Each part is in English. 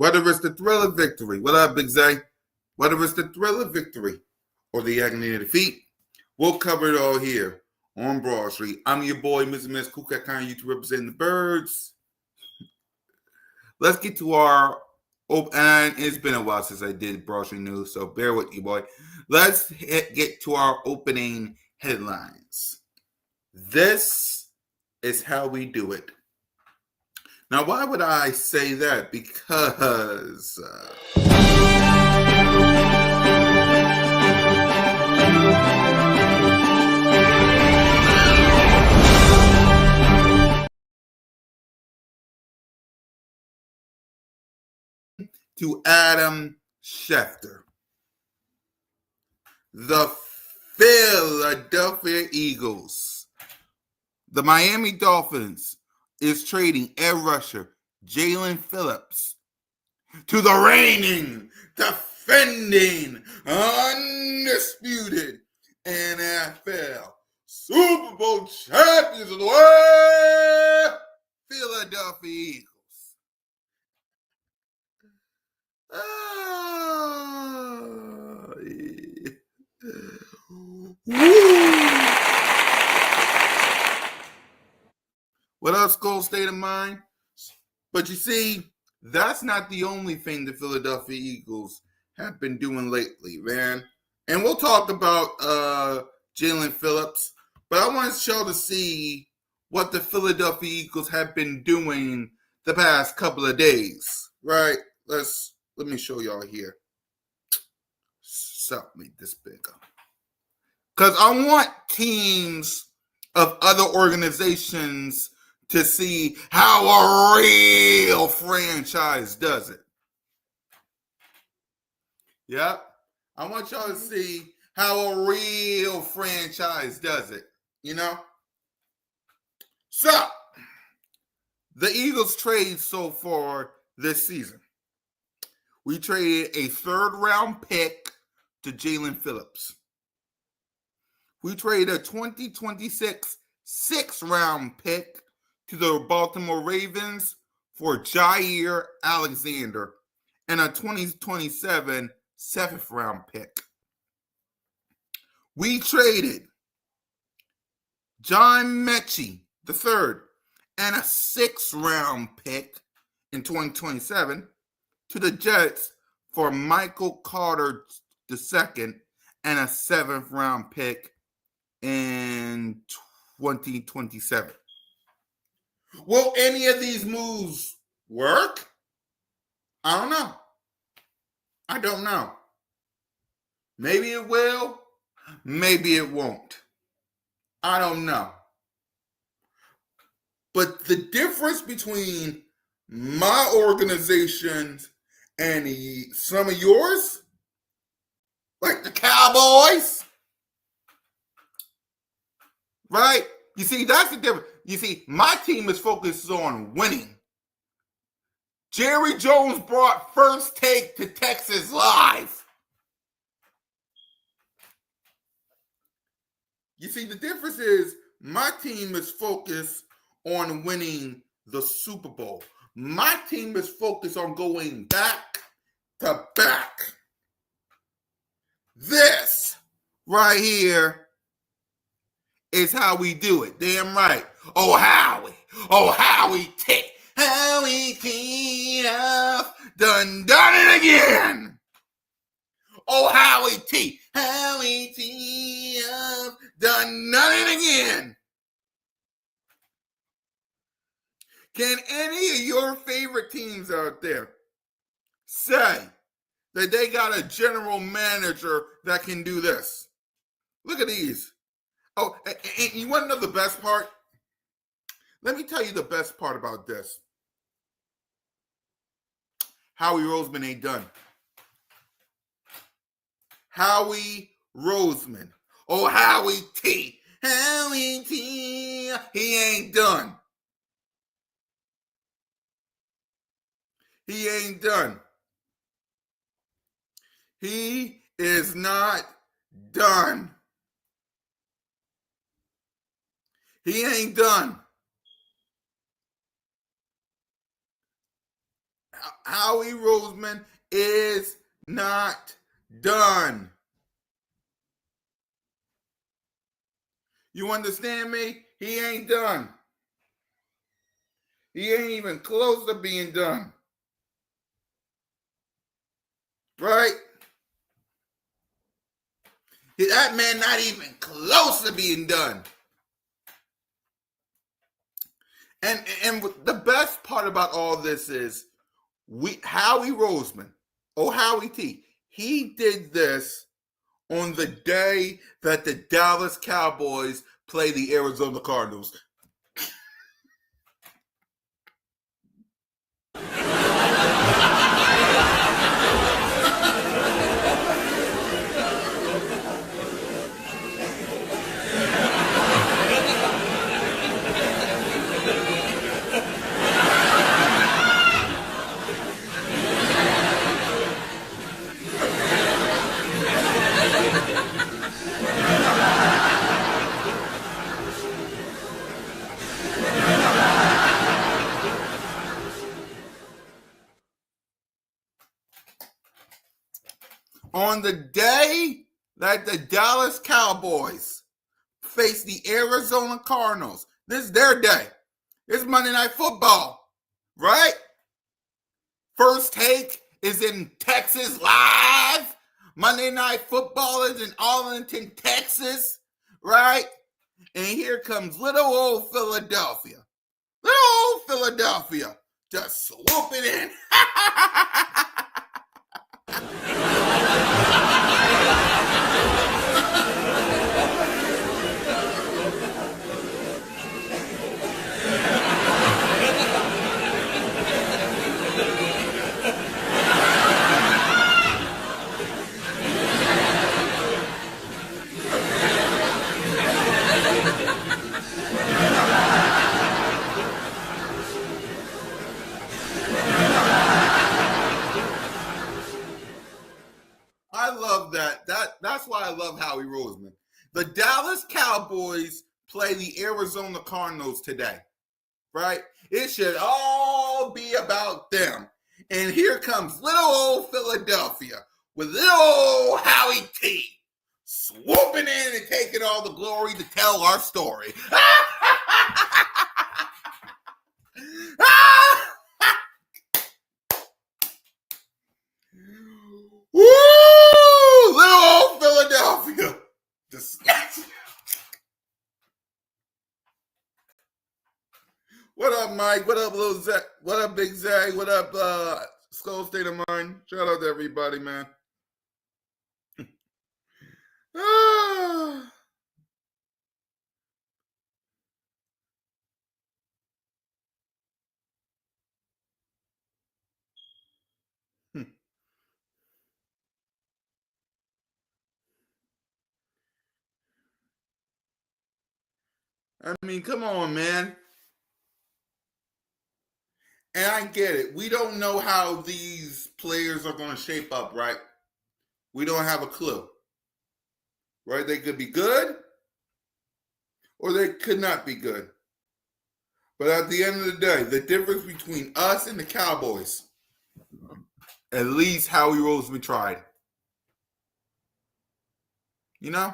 Whether it's the thrill of victory, what up, Big Zay? Whether it's the thrill of victory or the agony of defeat, we'll cover it all here on Broad Street. I'm your boy, Mr. Miss Kukat Khan, YouTube representing the birds. Let's get to our and it's been a while since I did Broad Street News, so bear with you, boy. Let's get to our opening headlines. This is how we do it. Now, why would I say that? Because to Adam Schefter, the Philadelphia Eagles, the Miami Dolphins is trading edge rusher Jalen Phillips to the reigning, defending, undisputed NFL Super Bowl champions of the world, Philadelphia Eagles. What else, Gold State of Mind? But you see, that's not the only thing the Philadelphia Eagles have been doing lately, man. And we'll talk about Jalen Phillips, but I want y'all to see what the Philadelphia Eagles have been doing the past couple of days, right? Let me show y'all here. So make this bigger. Because I want teams of other organizations to see how a real franchise does it. Yep. I want y'all to see how a real franchise does it, you know? So, the Eagles trade so far this season. We traded a third-round pick to Jalen Phillips. We traded a 2026 sixth-round pick to the Baltimore Ravens for Jair Alexander and a 2027 seventh-round pick. We traded John Mechie III and a sixth-round pick in 2027 to the Jets for Michael Carter II and a seventh-round pick in 2027. Will any of these moves work? I don't know. I don't know. Maybe it will. Maybe it won't. I don't know. But the difference between my organizations and some of yours, like the Cowboys, right? You see, that's the difference. You see, my team is focused on winning. Jerry Jones brought First Take to Texas Live. You see, the difference is my team is focused on winning the Super Bowl. My team is focused on going back to back. This right here is how we do it. Damn right. Oh, Howie T. Howie T. Done it again. Oh, Howie T. Howie T. Done it again. Can any of your favorite teams out there say that they got a general manager that can do this? Look at these. Oh, and you want to know the best part? Let me tell you the best part about this. Howie Roseman ain't done. Howie Roseman. Oh, Howie T. Howie T. He ain't done. He ain't done. He is not done. He ain't done. Howie Roseman is not done. You understand me? He ain't done. He ain't even close to being done. Right? That man not even close to being done. And the best part about all this is Howie Roseman, Howie T, he did this on the day that the Dallas Cowboys play the Arizona Cardinals. On the day that the Dallas Cowboys face the Arizona Cardinals, this is their day. It's Monday Night Football, right? First Take is in Texas live. Monday Night Football is in Arlington, Texas, right? And here comes little old Philadelphia. Little old Philadelphia just swooping in. I love that. That's why I love Howie Roseman. The Dallas Cowboys play the Arizona Cardinals today, right? It should all be about them. And here comes little old Philadelphia with little old Howie T swooping in and taking all the glory to tell our story. Woo! Little old Philadelphia. What up, Mike? What up, little Zach? What up, Big Zach? What up, Skull State of Mind? Shout out to everybody, man. I mean, come on, man. And I get it. We don't know how these players are going to shape up, right? We don't have a clue, right? They could be good or they could not be good. But at the end of the day, the difference between us and the Cowboys, at least Howie Roseman tried. You know?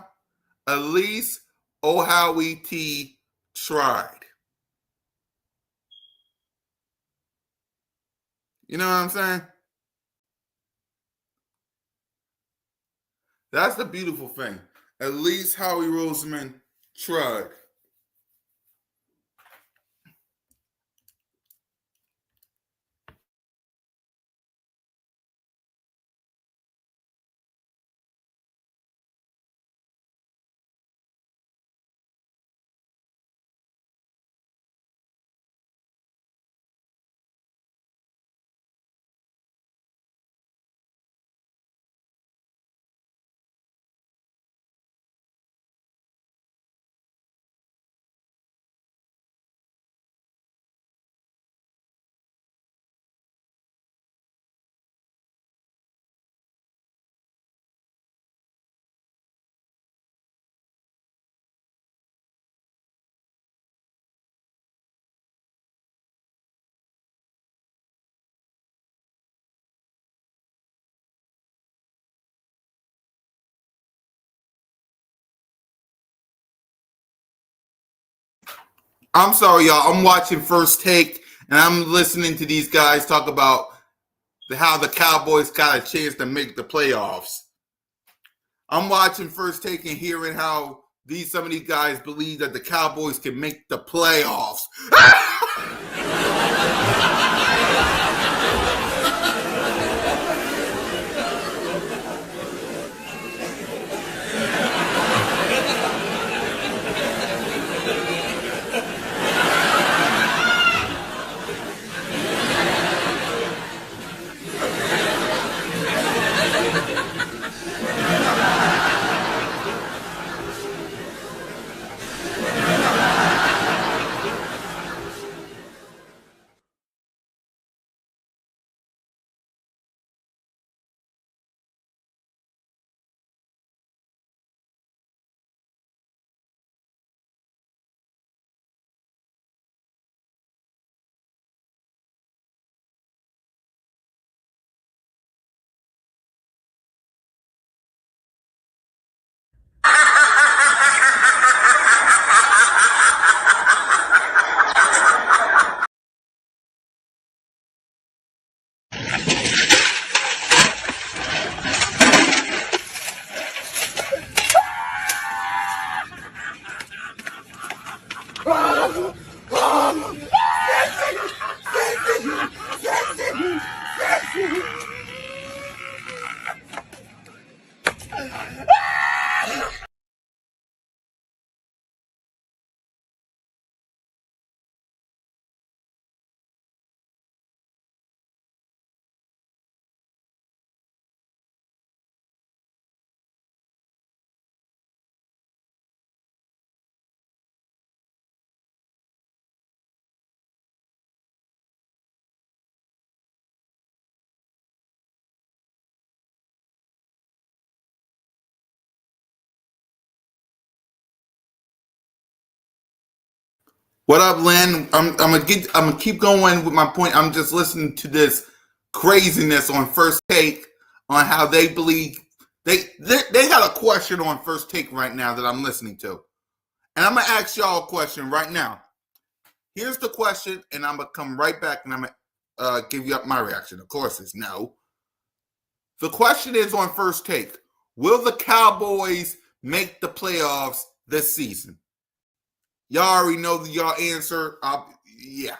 At least Howie T tried. You know what I'm saying? That's the beautiful thing. At least Howie Roseman tried. I'm sorry, y'all. I'm watching First Take, and I'm listening to these guys talk about how the Cowboys got a chance to make the playoffs. I'm watching First Take and hearing how some of these guys believe that the Cowboys can make the playoffs. What up, Lynn? I'm gonna keep going with my point. I'm just listening to this craziness on First Take on how they believe they got a question on First Take right now that I'm listening to, and I'm gonna ask y'all a question right now. Here's the question, and I'm gonna come right back and I'm gonna give you up my reaction. Of course, it's no. The question is on First Take: will the Cowboys make the playoffs this season? Y'all already know y'all answer. Yeah.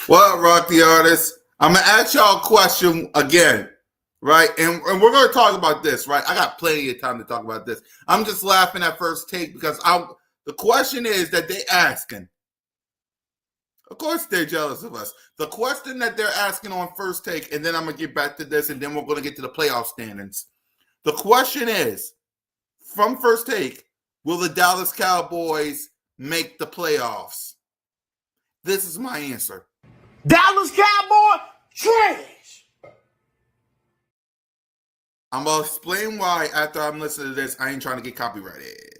Well, Rock the Artist, I'm gonna ask y'all a question again, right? And we're gonna talk about this, right? I got plenty of time to talk about this. I'm just laughing at First Take because the question is that they asking. Of course, they're jealous of us. The question that they're asking on First Take, and then I'm gonna get back to this, and then we're gonna get to the playoff standings. The question is, from First Take, will the Dallas Cowboys make the playoffs? This is my answer. Dallas Cowboy trash. I'm going to explain why after I'm listening to this. I ain't trying to get copyrighted.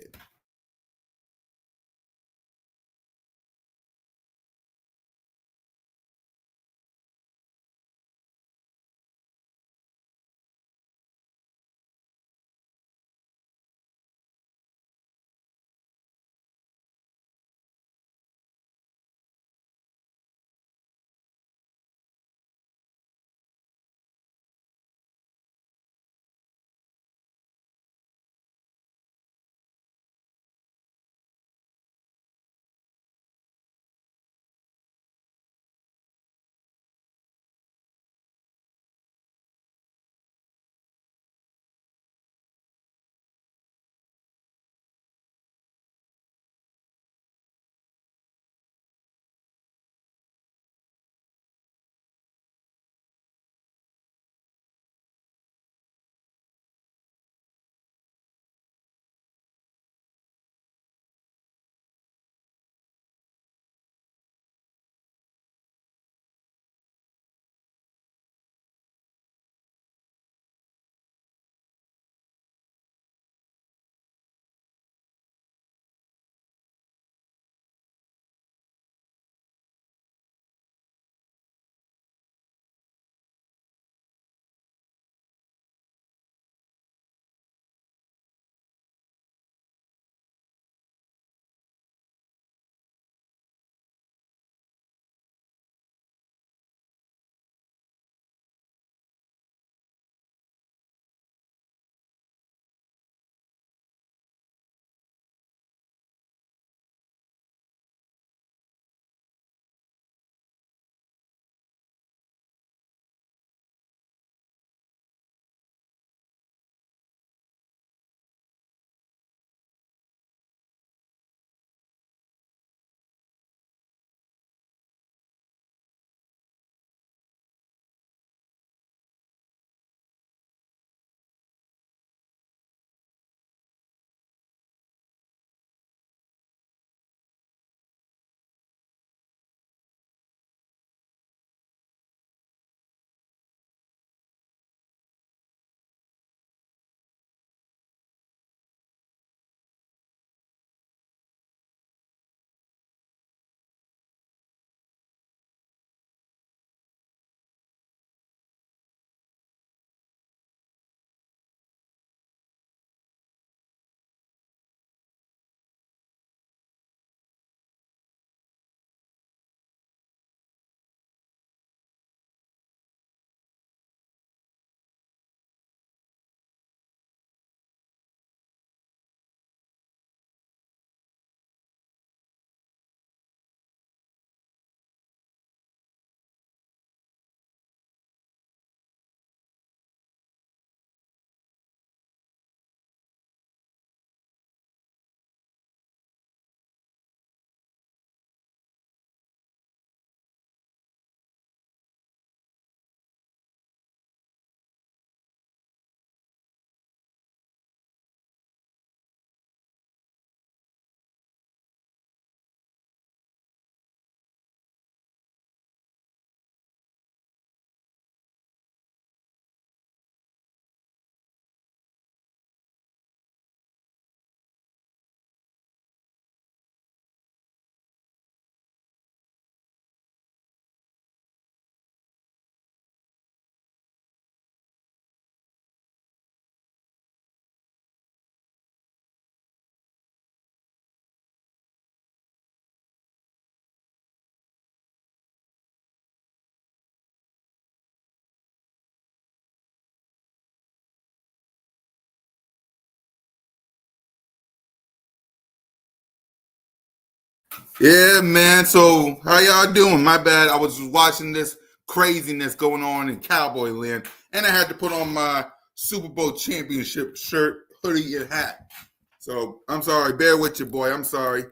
Yeah, man. So how y'all doing? My bad. I was just watching this craziness going on in Cowboy Land, and I had to put on my Super Bowl championship shirt, hoodie, and hat. So I'm sorry. Bear with you, boy. I'm sorry.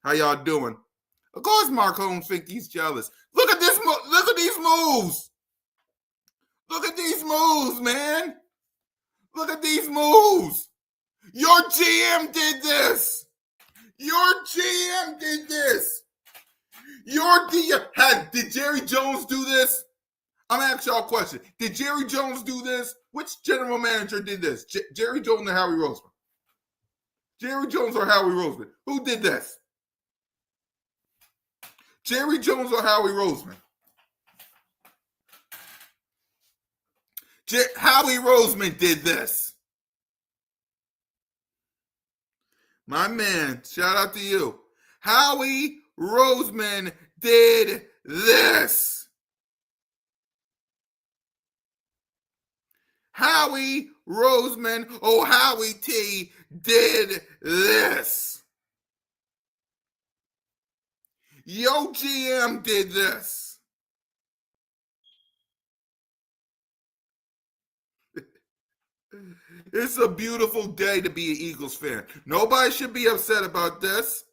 How y'all doing? Of course, Mark Holmes think he's jealous. Look at this. Look at these moves. Look at these moves, man. Look at these moves. Your GM did this. Your GM did this. Your DM did Jerry Jones do this? I'm gonna ask y'all a question. Did Jerry Jones do this? Which general manager did this? Jerry Jones or Howie Roseman? Jerry Jones or Howie Roseman? Who did this? Jerry Jones or Howie Roseman? Howie Roseman did this. My man, shout out to you. Howie Roseman did this. Howie Roseman, oh Howie T, did this. Yo GM did this. It's a beautiful day to be an Eagles fan. Nobody should be upset about this.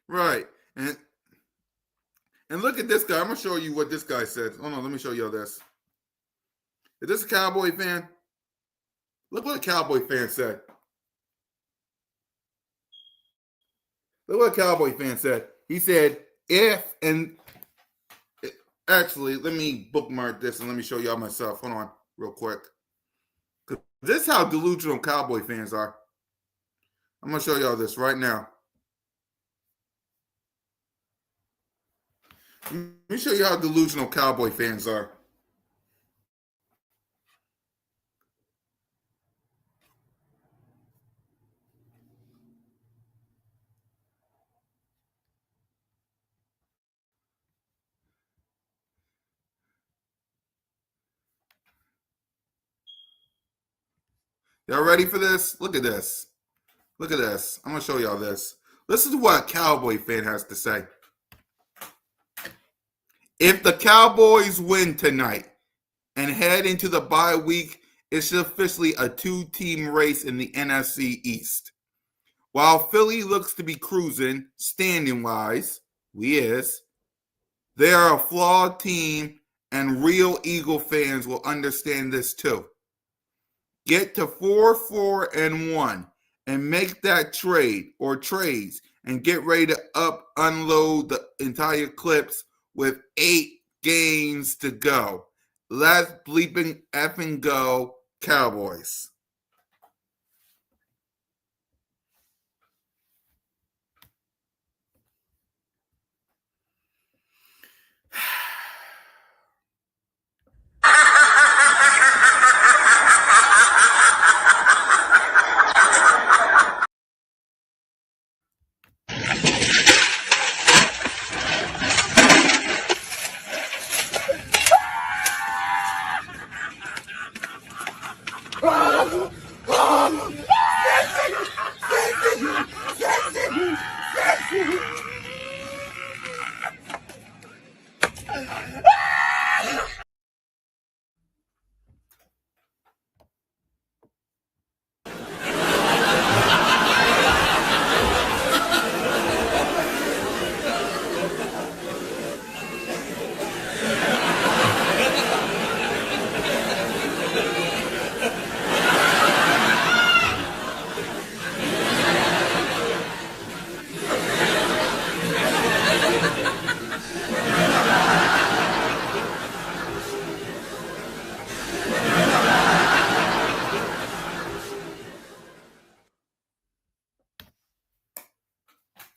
Right. And look at this guy. I'm going to show you what this guy said. Hold on, let me show you all this. Is this a Cowboy fan? Look what a Cowboy fan said. Look what a Cowboy fan said. He said, actually, let me bookmark this and let me show y'all myself. Hold on, real quick. This is how delusional Cowboy fans are. I'm going to show y'all this right now. Let me show you how delusional Cowboy fans are. Y'all ready for this? Look at this. Look at this. I'm going to show y'all this. Listen to what a Cowboy fan has to say. If the Cowboys win tonight and head into the bye week, it's officially a two-team race in the NFC East. While Philly looks to be cruising standing-wise, they are a flawed team, and real Eagle fans will understand this too. Get to 4-4-1 and make that trade or trades and get ready to unload the entire clips with 8 games to go. Let's bleeping effing go, Cowboys.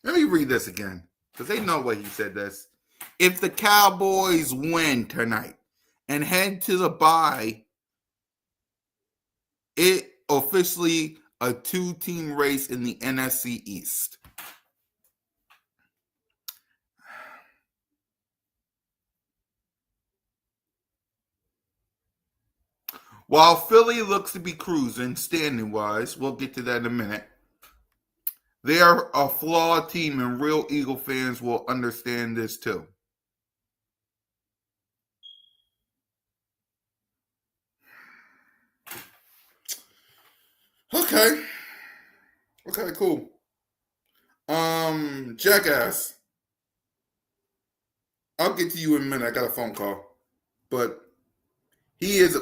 Let me read this again, because they know what he said this. If the Cowboys win tonight and head to the bye, it officially a two-team race in the NFC East. While Philly looks to be cruising standing-wise, we'll get to that in a minute, they are a flawed team, and real Eagle fans will understand this too. Okay. Okay, cool. Jackass. I'll get to you in a minute. I got a phone call. But he is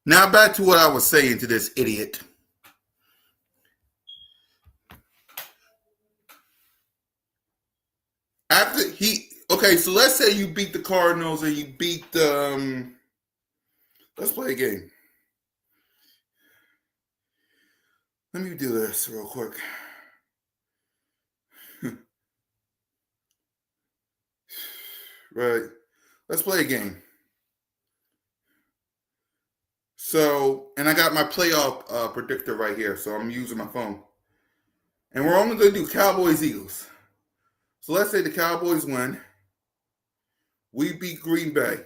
now back to what I was saying to this idiot. After he okay, so let's say you beat the Cardinals and you beat let's play a game. Let me do this real quick. Right. Let's play a game. So, and I got my playoff predictor right here, so I'm using my phone. And we're only going to do Cowboys Eagles. So let's say the Cowboys win. We beat Green Bay.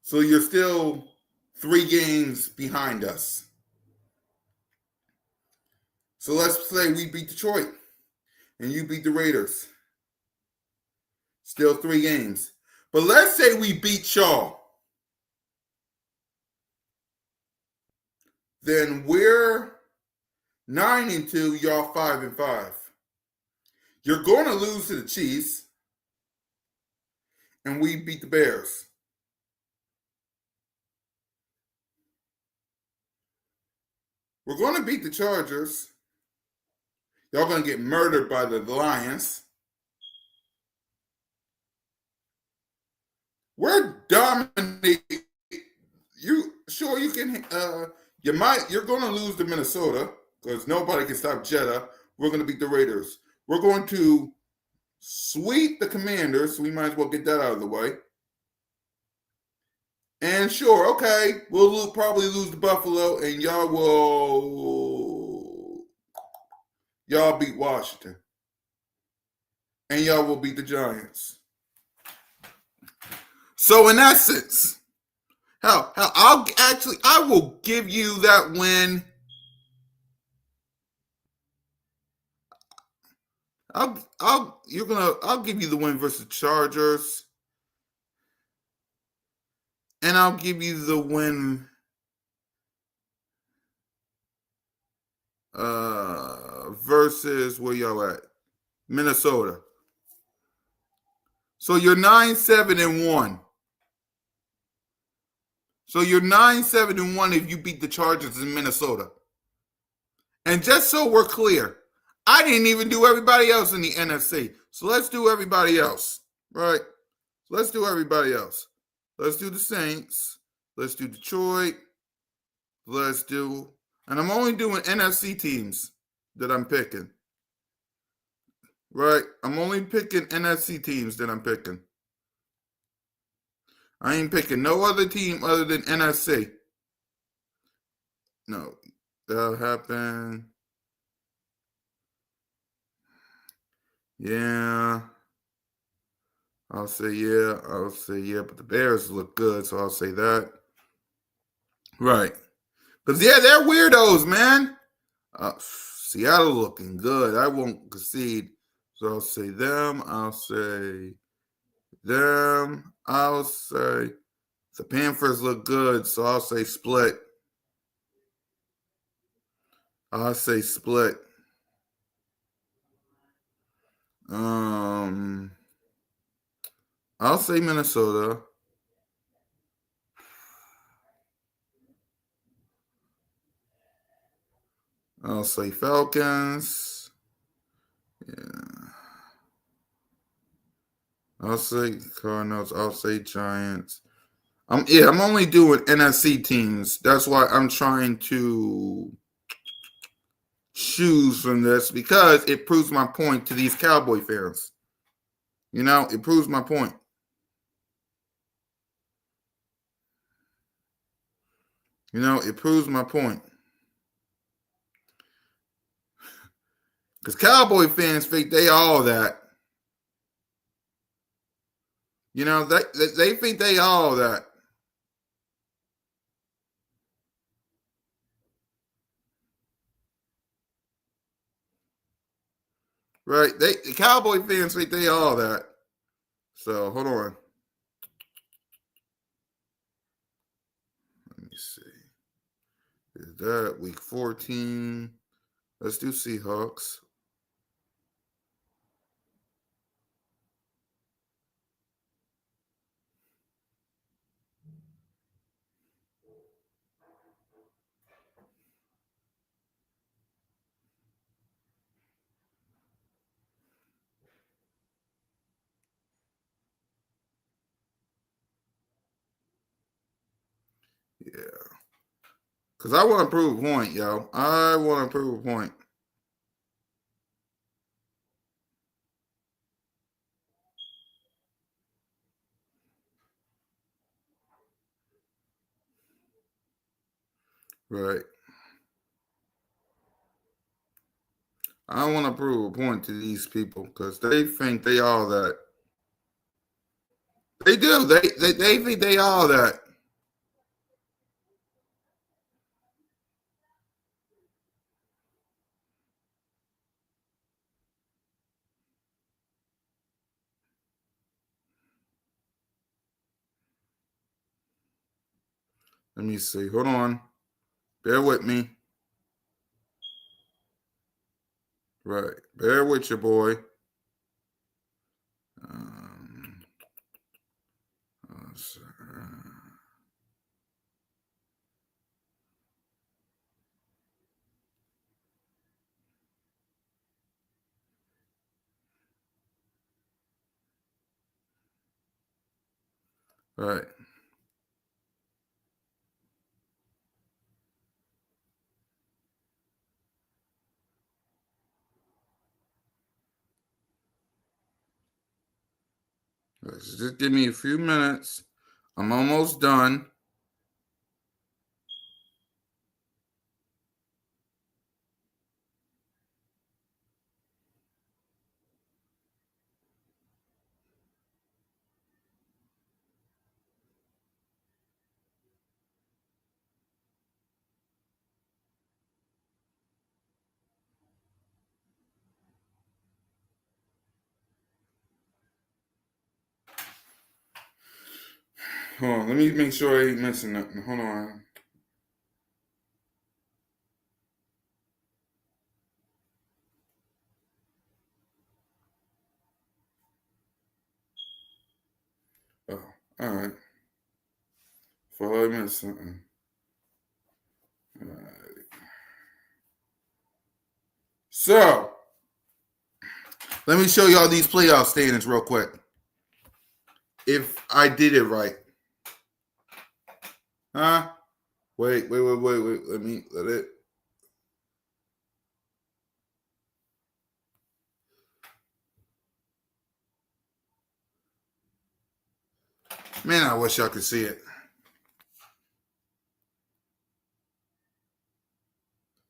So you're still 3 games behind us. So let's say we beat Detroit and you beat the Raiders. Still 3 games. But let's say we beat y'all. Then we're 9-2, y'all 5-5. You're going to lose to the Chiefs, and we beat the Bears. We're going to beat the Chargers. Y'all going to get murdered by the Lions. We're dominating. You sure you can? You're going to lose to Minnesota because nobody can stop Jetta. We're going to beat the Raiders. We're going to sweep the Commanders. So we might as well get that out of the way. And sure, okay, we'll probably lose to Buffalo, and y'all beat Washington, and y'all will beat the Giants. So in essence, I will give you that win. I'll give you the win versus Chargers, and I'll give you the win versus where y'all at, Minnesota. So you're 9-7-1. So you're 9-7-1 if you beat the Chargers in Minnesota. And just so we're clear, I didn't even do everybody else in the NFC. So let's do everybody else, right? Let's do everybody else. Let's do the Saints. Let's do Detroit. And I'm only doing NFC teams that I'm picking. Right? I'm only picking NFC teams that I'm picking. I ain't picking no other team other than NFC. No, that'll happen. Yeah. I'll say yeah, but the Bears look good, so I'll say that. Right. Because, yeah, they're weirdos, man. Seattle looking good. I won't concede. So I'll say them. I'll say them. I'll say the Panthers look good, so I'll say split. I'll say split. I'll say Minnesota. I'll say Falcons. Yeah. I'll say Cardinals. I'll say Giants. I'm only doing NFC teams. That's why I'm trying to choose from this because it proves my point to these Cowboy fans. It proves my point. It proves my point. Because Cowboy fans think they all that. They think they all that. Right? The Cowboy fans think they all that. So hold on. Let me see. Is that week 14? Let's do Seahawks. Yeah. Because I want to prove a point, yo. I want to prove a point. Right. I want to prove a point to these people because they think they all that. They do. They think they all that. Let me see. Hold on. Bear with me. Right. Bear with your boy. Right. Just give me a few minutes. I'm almost done. Hold on. Let me make sure I ain't missing nothing. Hold on. Oh, all right. Before I miss something. All right. So, let me show y'all these playoff standings real quick. If I did it right. Huh? Wait. Let it. Man, I wish y'all could see it.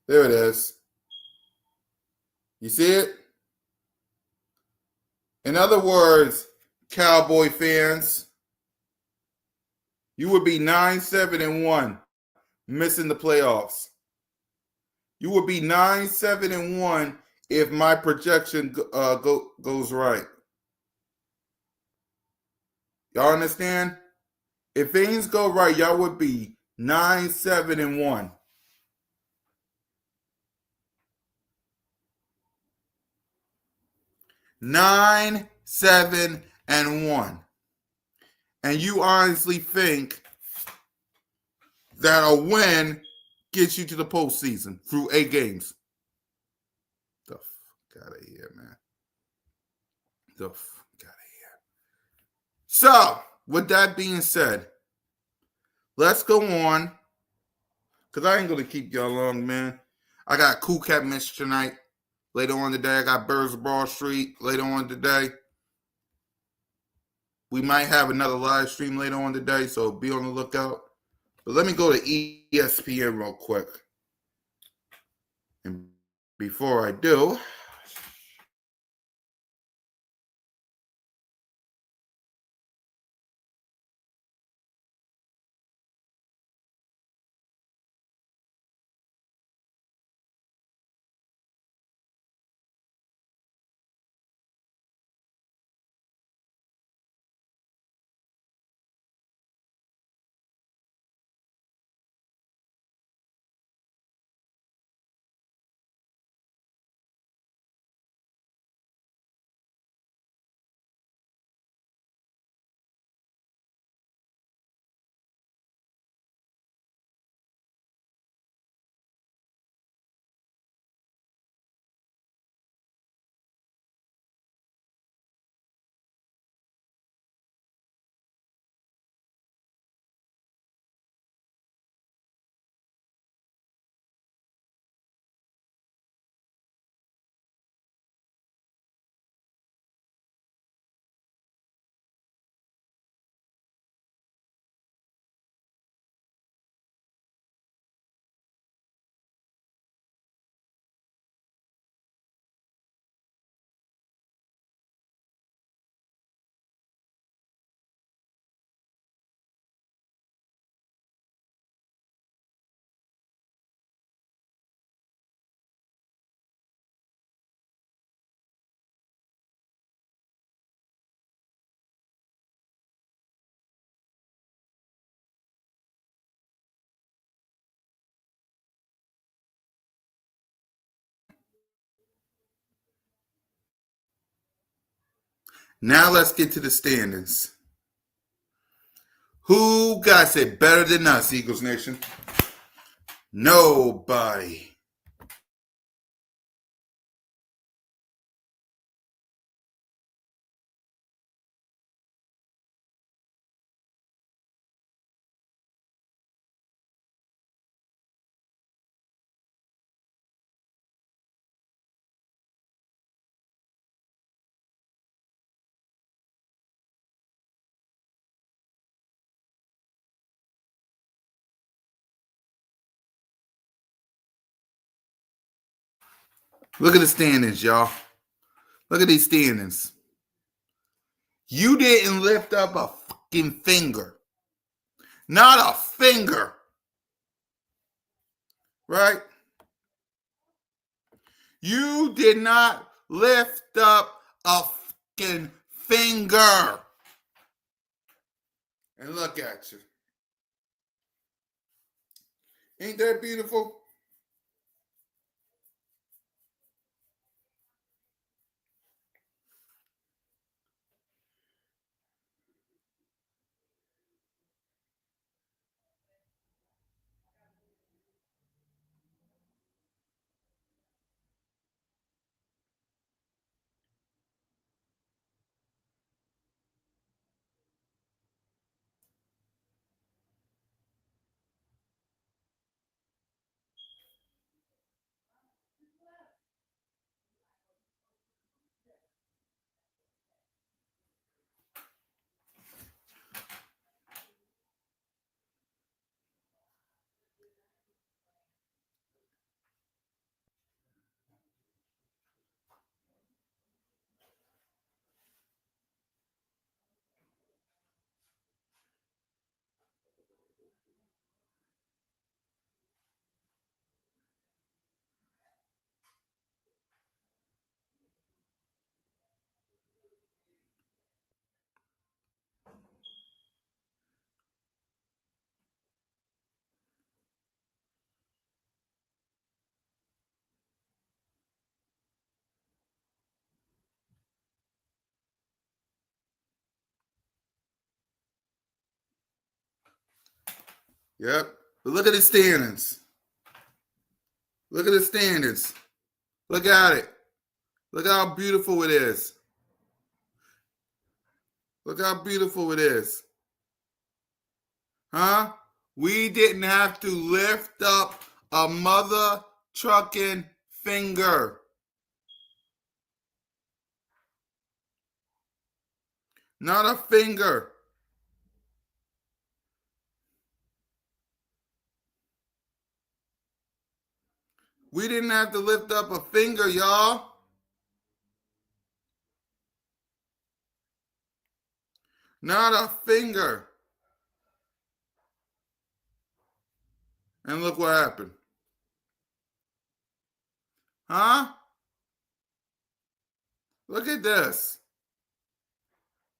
There it is. You see it? In other words, Cowboy fans, you would be 9-7-1, missing the playoffs. You would be 9-7-1 if my projection goes right. Y'all understand? If things go right, y'all would be 9-7-1. Nine, 7-1. And you honestly think that a win gets you to the postseason through 8 games? The fuck out of here, man. The fuck out of here. So, with that being said, let's go on. Because I ain't going to keep y'all long, man. I got Cool Cat Mitch tonight. Later on today, I got Birds of Broad Street. Later on today, we might have another live stream later on today, so be on the lookout. But let me go to ESPN real quick. And before I do, now let's get to the standings. Who got it better than us, Eagles Nation? Nobody. Look at the standings, y'all. Look at these standings. You didn't lift up a fucking finger. Not a finger. Right? You did not lift up a fucking finger. And look at you. Ain't that beautiful? Yep. But look at the standings. Look at the standings. Look at it. Look how beautiful it is. Look how beautiful it is. Huh? We didn't have to lift up a mother trucking finger. Not a finger. We didn't have to lift up a finger, y'all. Not a finger. And look what happened. Huh? Look at this.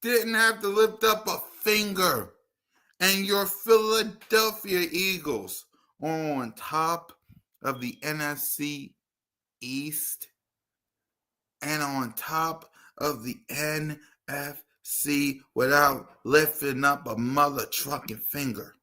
Didn't have to lift up a finger. And your Philadelphia Eagles are on top of the NFC East and on top of the NFC without lifting up a mother trucking finger.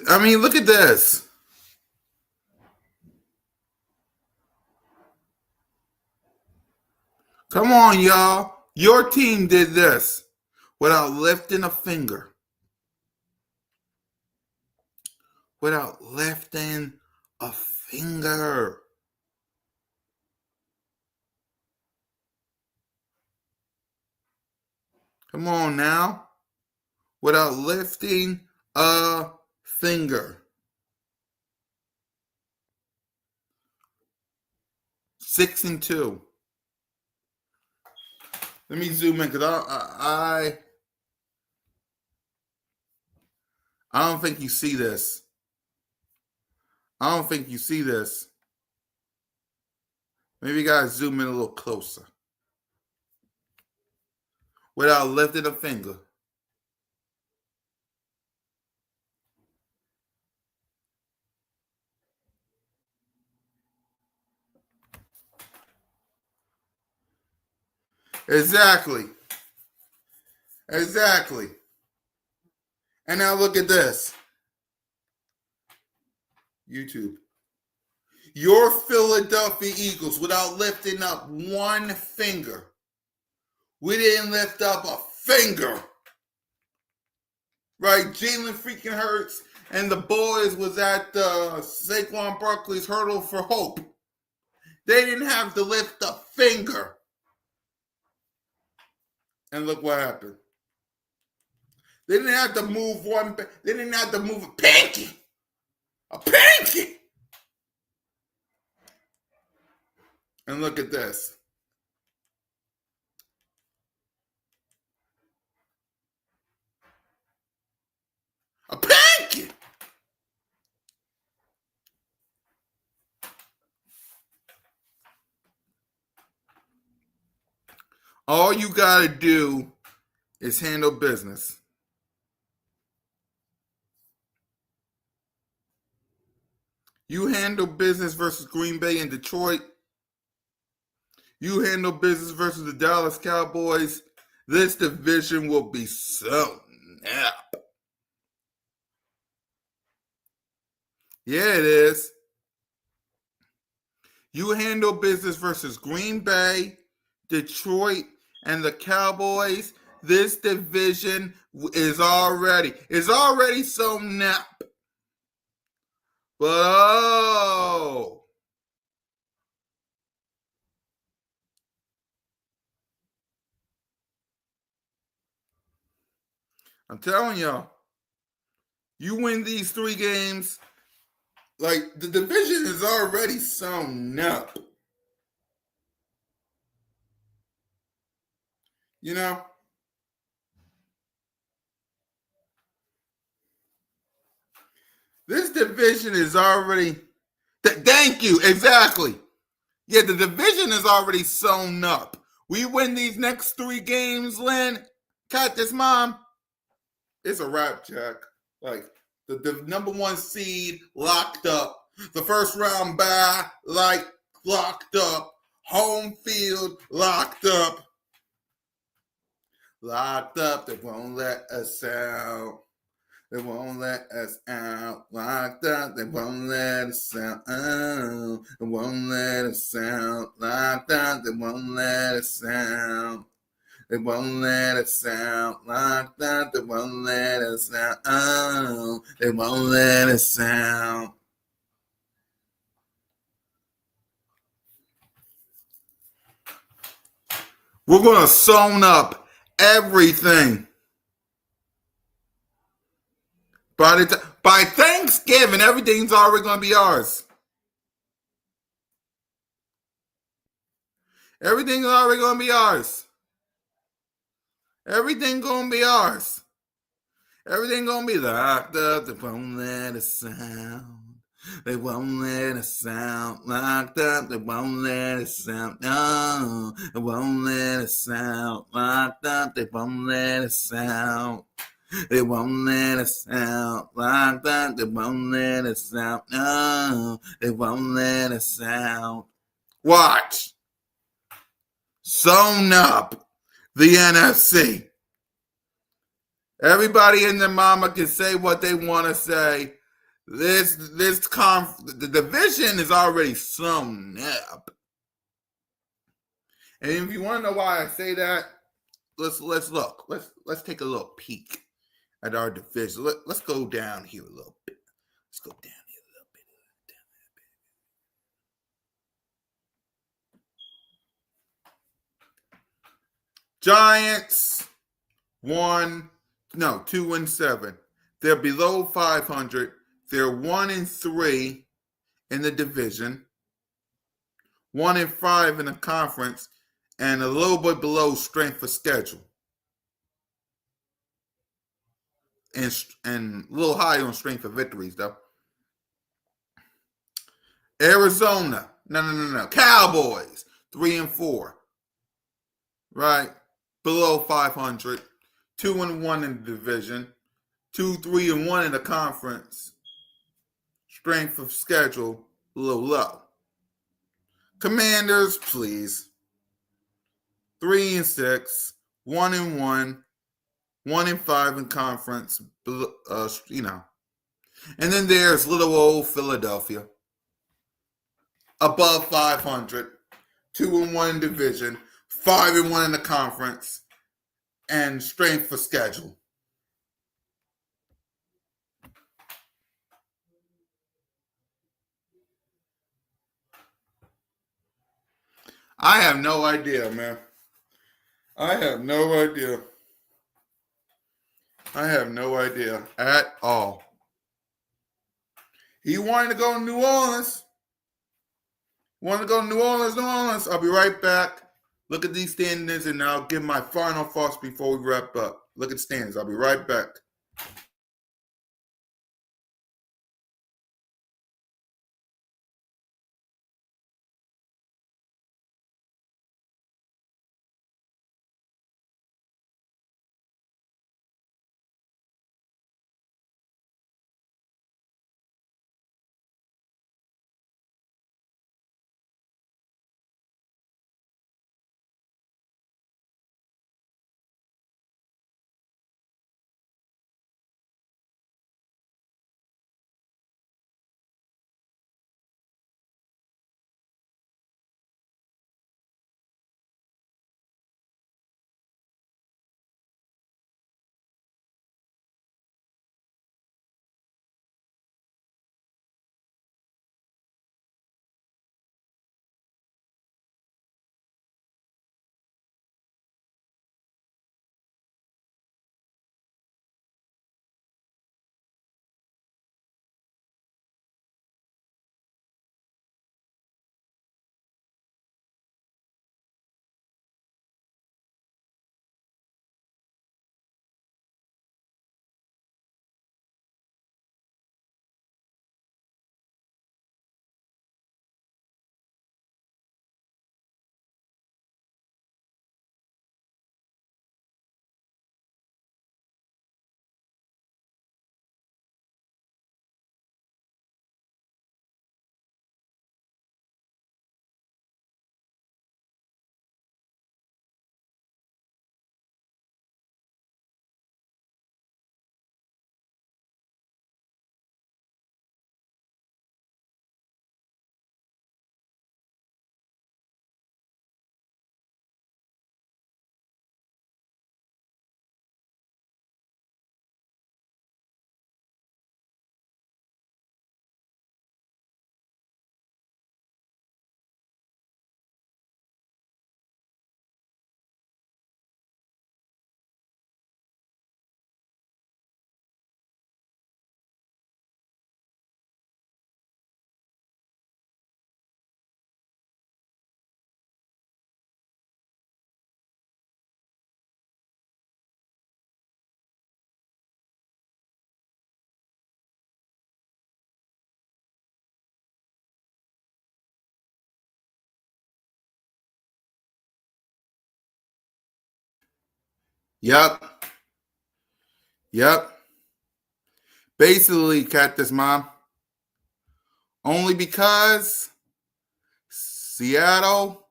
I mean, look at this. Come on, y'all. Your team did this without lifting a finger. Without lifting a finger. Come on now. Without lifting a finger. 6-2. Let me zoom in because I don't think you see this. I don't think you see this. Maybe you gotta zoom in a little closer. Without lifting a finger. Exactly. Exactly. And now look at this. YouTube. Your Philadelphia Eagles, without lifting up one finger. We didn't lift up a finger. Right? Jalen freaking Hurts and the boys was at Saquon Barkley's Hurdle for Hope. They didn't have to lift a finger. And look what happened. They didn't have to move one. They didn't have to move a pinky. A pinky. And look at this. A pinky. All you got to do is handle business. You handle business versus Green Bay and Detroit. You handle business versus the Dallas Cowboys. This division will be so nap. Yeah, it is. You handle business versus Green Bay, Detroit, and the Cowboys. This division is already so nap. But oh, I'm telling y'all, you win these 3 games, like the division is already sewn up. You know? This division is already, thank you, exactly. Yeah, the division is already sewn up. We win these next 3 games, Lynn. Cut this, Mom. It's a wrap, Jack. Like the number one seed locked up. The first round bye, like locked up. Home field locked up. Locked up, they won't let us out. They won't let us out. Locked up, they won't let us out. Oh, they won't let us out. Locked up, they won't let us out. They won't let us out. Locked up, they won't let us out. Oh, they won't let us out. We're going to sewn up everything. By Thanksgiving, everything's already going to be ours. Everything's already going to be ours. Everything going to be ours. Everything going to be locked up. They won't let us out. They won't let us out. Locked up. They won't let us out. No, they won't let us out. Locked up. They won't let us out. They won't let us out. Locked up. They won't let us out. No, they won't let us out. Watch. Sewn up the NFC. Everybody and their mama can say what they want to say. The division is already sewn up. And if you want to know why I say that, let's look. Let's take a little peek at our division. Let's go down here a little bit. Let's go down here a little bit. Giants 2-7. They're below 500. They're 1-3 in the division, 1-5 in the conference, and a little bit below strength of schedule. And a little higher on strength of victories, though. Arizona, no. Cowboys, 3-4, right? Below 500, 2-1 in the division, 2-3-1 in the conference. Strength of schedule, a little low. Commanders, please. 3-6, 1-1, 1-5 in conference. And then there's little old Philadelphia, above 500, 2-1 division, 5-1 in the conference, and strength for schedule. I have no idea, man. I have no idea. I have no idea at all. He wanted to go to New Orleans. Want to go to New Orleans, New Orleans. I'll be right back. Look at these standings, and I'll give my final thoughts before we wrap up. Look at the standings. I'll be right back. Yep. Basically, Cactus Mom, only because Seattle,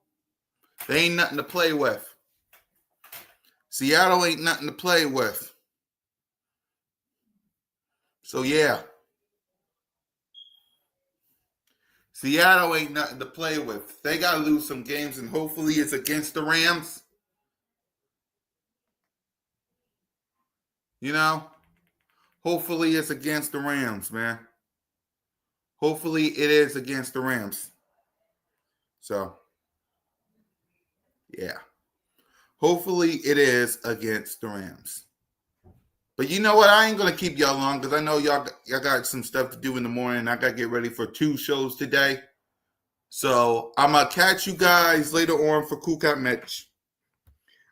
they ain't nothing to play with. Seattle ain't nothing to play with. So, yeah. Seattle ain't nothing to play with. They got to lose some games, and hopefully it's against the Rams. You know? Hopefully it's against the Rams, man. Hopefully it is against the Rams. So, yeah. Hopefully it is against the Rams. But you know what? I ain't going to keep y'all long because I know y'all got some stuff to do in the morning. I got to get ready for 2 shows today. So I'm going to catch you guys later on for Cool Cat Mitch.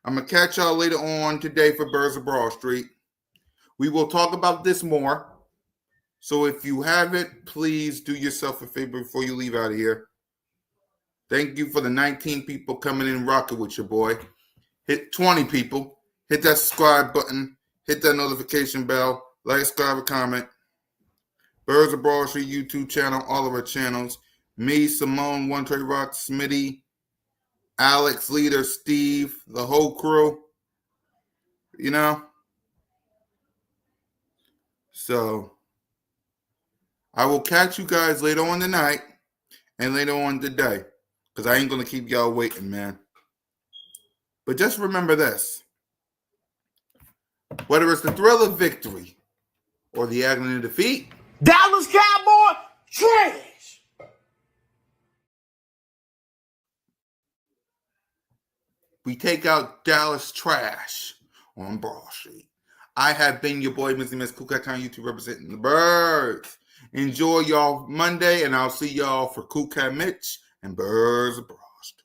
I'm going to catch y'all later on today for Birds of Broad Street. We will talk about this more. So if you haven't, please do yourself a favor before you leave out of here. Thank you for the 19 people coming in and rocking with your boy. Hit 20 people. Hit that subscribe button. Hit that notification bell. Like, subscribe, comment. Birds of Broad Street YouTube channel. All of our channels. Me, Simone, One Trey Rock, Smitty, Alex, Leader, Steve, the whole crew. You know? So, I will catch you guys later on tonight and later on today. Because I ain't going to keep y'all waiting, man. But just remember this. Whether it's the thrill of victory or the agony of defeat, Dallas Cowboy trash. we take out Dallas trash on Broad Street. I have been your boy, Mr. Miss Cool Cat YouTube representing the Birds. Enjoy y'all Monday, and I'll see y'all for Cool Cat Mitch and Birds of Broad Street.